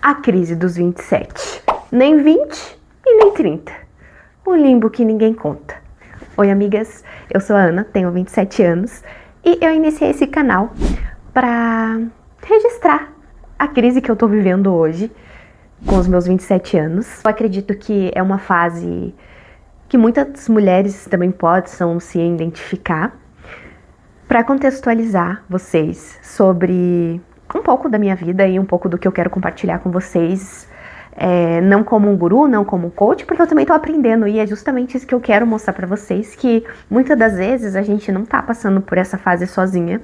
A crise dos 27. Nem 20 e nem 30. O limbo que ninguém conta. Oi, amigas. Eu sou a Ana, tenho 27 anos e eu iniciei esse canal para registrar a crise que eu tô vivendo hoje com os meus 27 anos. Eu acredito que é uma fase que muitas mulheres também possam se identificar. Para contextualizar vocês sobre um pouco da minha vida e um pouco do que eu quero compartilhar com vocês, não como um guru, não como um coach, porque eu também tô aprendendo e é justamente isso que eu quero mostrar para vocês, que muitas das vezes a gente não tá passando por essa fase sozinha,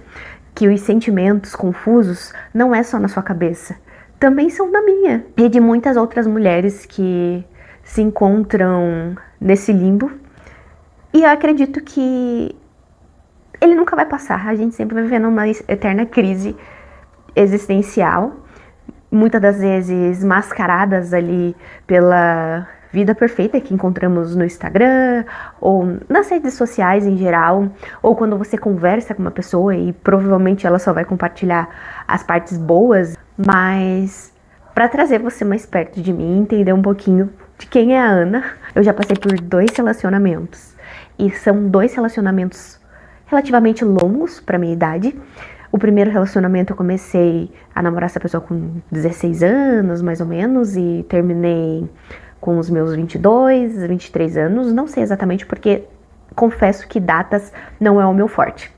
que os sentimentos confusos não é só na sua cabeça, também são da minha e de muitas outras mulheres que se encontram nesse limbo. E eu acredito que ele nunca vai passar, a gente sempre vai vivendo uma eterna crise existencial, muitas das vezes mascaradas ali pela vida perfeita que encontramos no Instagram ou nas redes sociais em geral, ou quando você conversa com uma pessoa e provavelmente ela só vai compartilhar as partes boas, mas para trazer você mais perto de mim, entender um pouquinho de quem é a Ana, eu já passei por 2 relacionamentos e são 2 relacionamentos relativamente longos para minha idade. O primeiro relacionamento eu comecei a namorar essa pessoa com 16 anos, mais ou menos, e terminei com os meus 22, 23 anos, não sei exatamente porque confesso que datas não é o meu forte.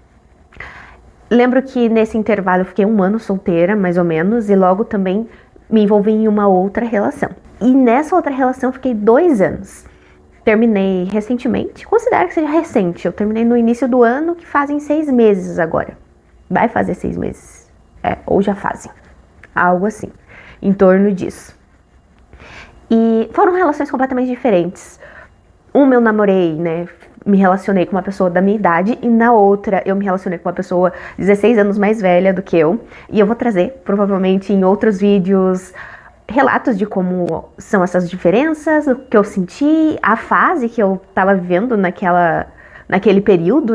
Lembro que nesse intervalo eu fiquei 1 ano solteira, mais ou menos, e logo também me envolvi em uma outra relação. E nessa outra relação eu fiquei 2 anos. Terminei recentemente, considero que seja recente, eu terminei no início do ano, que fazem 6 meses agora. Vai fazer 6 meses, ou já fazem, algo assim, em torno disso. E foram relações completamente diferentes. Uma eu namorei, me relacionei com uma pessoa da minha idade, e na outra eu me relacionei com uma pessoa 16 anos mais velha do que eu. E eu vou trazer, provavelmente em outros vídeos, relatos de como são essas diferenças, o que eu senti, a fase que eu tava vivendo naquele período,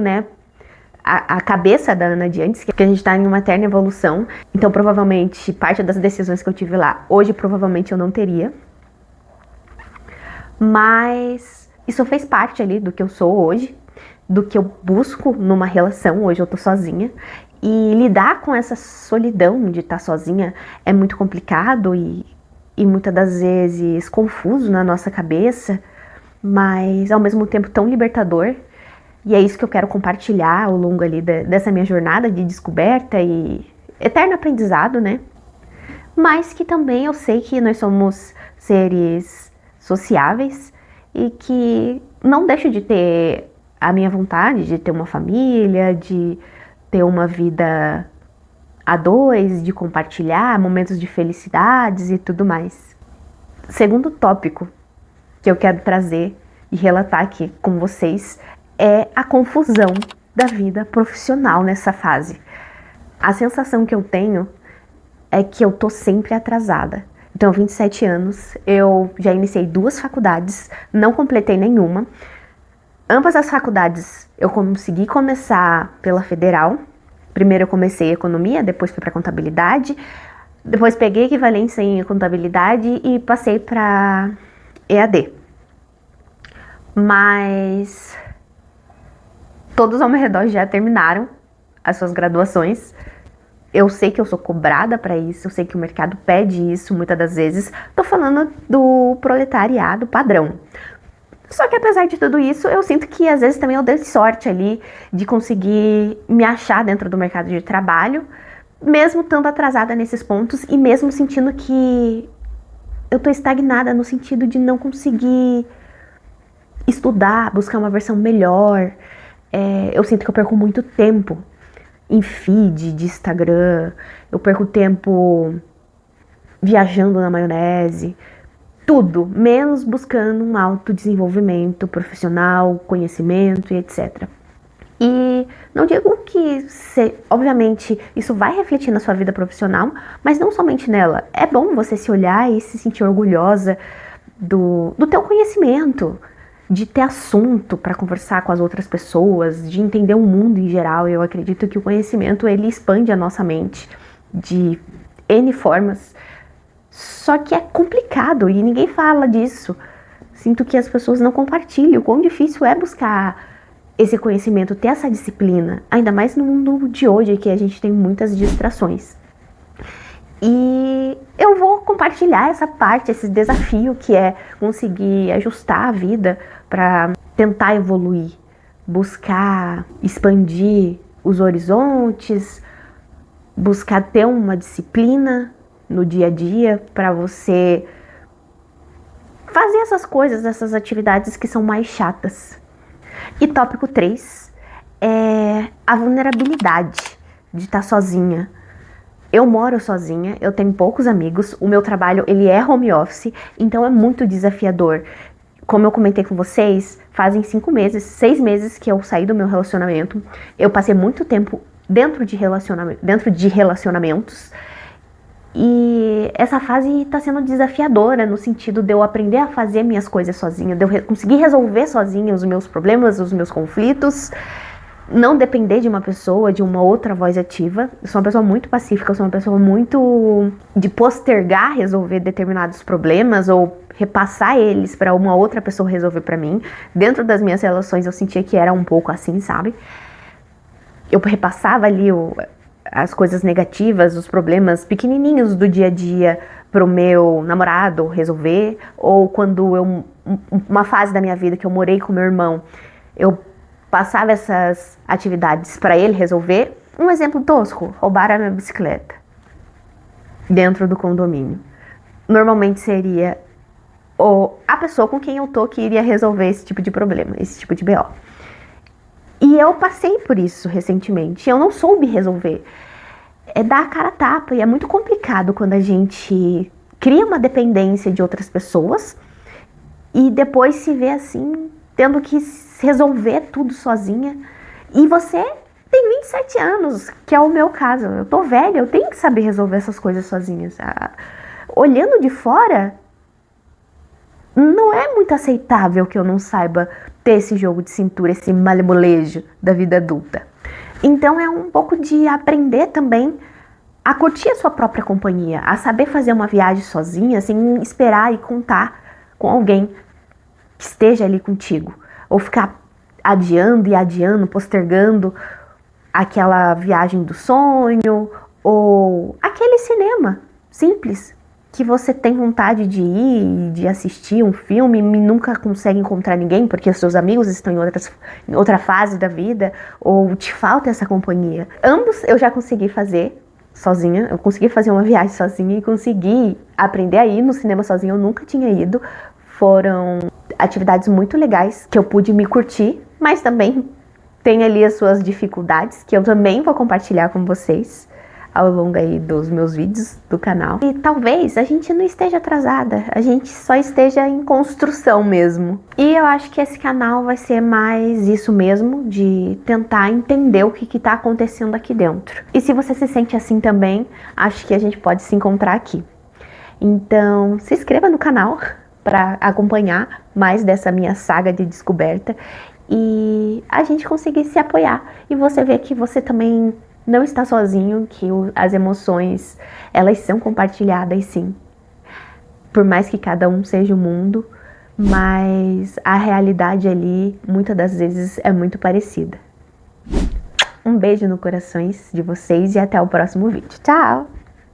a cabeça da Ana de antes, que a gente tá em uma eterna evolução. Então provavelmente parte das decisões que eu tive lá, hoje provavelmente eu não teria. Mas isso fez parte ali do que eu sou hoje, do que eu busco numa relação. Hoje eu tô sozinha. E lidar com essa solidão de estar sozinha é muito complicado e muitas das vezes confuso na nossa cabeça, mas ao mesmo tempo tão libertador. E é isso que eu quero compartilhar ao longo ali dessa minha jornada de descoberta e eterno aprendizado, Mas que também eu sei que nós somos seres sociáveis e que não deixo de ter a minha vontade de ter uma família, de ter uma vida a 2, de compartilhar momentos de felicidades e tudo mais. Segundo tópico que eu quero trazer e relatar aqui com vocês é a confusão da vida profissional nessa fase. A sensação que eu tenho é que eu tô sempre atrasada. Então, 27 anos, eu já iniciei 2 faculdades, não completei nenhuma. Ambas as faculdades eu consegui começar pela federal. Primeiro eu comecei economia, depois fui para contabilidade. Depois peguei equivalência em contabilidade e passei para EAD. Mas todos ao meu redor já terminaram as suas graduações. Eu sei que eu sou cobrada para isso, eu sei que o mercado pede isso muitas das vezes. Tô falando do proletariado padrão. Só que apesar de tudo isso, eu sinto que às vezes também eu dei sorte ali de conseguir me achar dentro do mercado de trabalho, mesmo estando atrasada nesses pontos e mesmo sentindo que eu tô estagnada no sentido de não conseguir estudar, buscar uma versão melhor. Eu sinto que eu perco muito tempo em feed de Instagram, eu perco tempo viajando na maionese, tudo, menos buscando um autodesenvolvimento profissional, conhecimento e etc. E não digo que, obviamente, isso vai refletir na sua vida profissional, mas não somente nela. É bom você se olhar e se sentir orgulhosa do teu conhecimento, de ter assunto para conversar com as outras pessoas, de entender o mundo em geral. Eu acredito que o conhecimento, ele expande a nossa mente de N formas. Só que é complicado e ninguém fala disso. Sinto que as pessoas não compartilham o quão difícil é buscar esse conhecimento, ter essa disciplina. Ainda mais no mundo de hoje, que a gente tem muitas distrações. E eu vou compartilhar essa parte, esse desafio que é conseguir ajustar a vida para tentar evoluir, buscar expandir os horizontes, buscar ter uma disciplina no dia a dia para você fazer essas coisas, essas atividades que são mais chatas. E tópico 3 é a vulnerabilidade de estar sozinha. Eu moro sozinha, eu tenho poucos amigos, o meu trabalho ele é home office, então é muito desafiador. Como eu comentei com vocês, fazem 6 meses que eu saí do meu relacionamento. Eu passei muito tempo dentro de relacionamentos. E essa fase tá sendo desafiadora no sentido de eu aprender a fazer minhas coisas sozinha, de eu conseguir resolver sozinha os meus problemas, os meus conflitos, não depender de uma pessoa, de uma outra voz ativa. Eu sou uma pessoa muito pacífica, eu sou uma pessoa muito de postergar resolver determinados problemas ou repassar eles para uma outra pessoa resolver para mim. Dentro das minhas relações eu sentia que era um pouco assim, sabe? Eu repassava ali as coisas negativas, os problemas pequenininhos do dia a dia pro meu namorado resolver, ou quando uma fase da minha vida que eu morei com meu irmão, eu passava essas atividades para ele resolver. Um exemplo tosco, roubaram a minha bicicleta dentro do condomínio. Normalmente seria a pessoa com quem eu tô que iria resolver esse tipo de problema, esse tipo de BO. E eu passei por isso recentemente, eu não soube resolver. É dar a cara a tapa, e é muito complicado quando a gente cria uma dependência de outras pessoas e depois se vê assim, tendo que resolver tudo sozinha. E você tem 27 anos, que é o meu caso. Eu tô velha, eu tenho que saber resolver essas coisas sozinhas. Olhando de fora, não é muito aceitável que eu não saiba ter esse jogo de cintura, esse malemolejo da vida adulta. Então é um pouco de aprender também a curtir a sua própria companhia, a saber fazer uma viagem sozinha, sem esperar e contar com alguém que esteja ali contigo. Ou ficar adiando e adiando, postergando aquela viagem do sonho, ou aquele cinema simples que você tem vontade de ir, de assistir um filme e nunca consegue encontrar ninguém porque os seus amigos estão em outra fase da vida, ou te falta essa companhia. Ambos eu já consegui fazer sozinha, eu consegui fazer uma viagem sozinha e consegui aprender a ir no cinema sozinha, eu nunca tinha ido. Foram atividades muito legais que eu pude me curtir, mas também tem ali as suas dificuldades que eu também vou compartilhar com vocês ao longo aí dos meus vídeos do canal. E talvez a gente não esteja atrasada, a gente só esteja em construção mesmo. E eu acho que esse canal vai ser mais isso mesmo, de tentar entender o que tá acontecendo aqui dentro. E se você se sente assim também, acho que a gente pode se encontrar aqui. Então, se inscreva no canal para acompanhar mais dessa minha saga de descoberta e a gente conseguir se apoiar. E você ver que você também não está sozinho, que as emoções, elas são compartilhadas sim. Por mais que cada um seja um mundo, mas a realidade ali, muitas das vezes, é muito parecida. Um beijo no corações de vocês e até o próximo vídeo. Tchau!